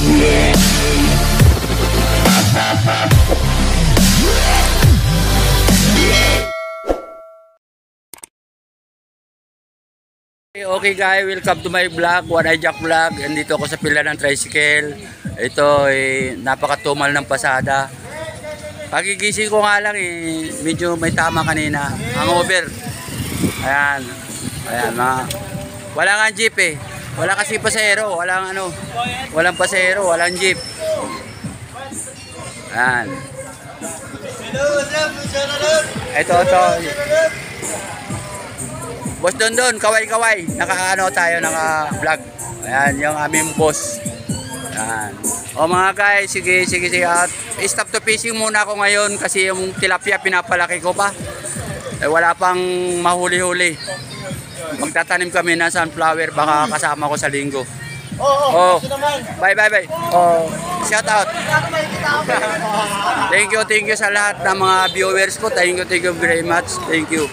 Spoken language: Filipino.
Okay guys, welcome to my vlog, One Eye Jack Vlog. Andito ako sa pila ng tricycle. Ito napakatumal ng pasada. Pagigising ko nga lang medyo may tama kanina. Hangover. Ayan. Ayan wala nga jeep Wala kasi pasahero, walang pasahero, walang jeep. Ayan. Ito. Boss Dondon, kaway-kaway. Naka-vlog. Ayan, yung aming boss. Ayan. O mga guys, sige. Stop to fishing muna ako ngayon kasi yung tilapia pinapalaki ko pa. Wala pang mahuli-huli. Magtatanim kami ng sunflower, baka kasama ko sa linggo. Bye. Shout out. Thank you sa lahat ng mga viewers ko. Thank you very much. Thank you.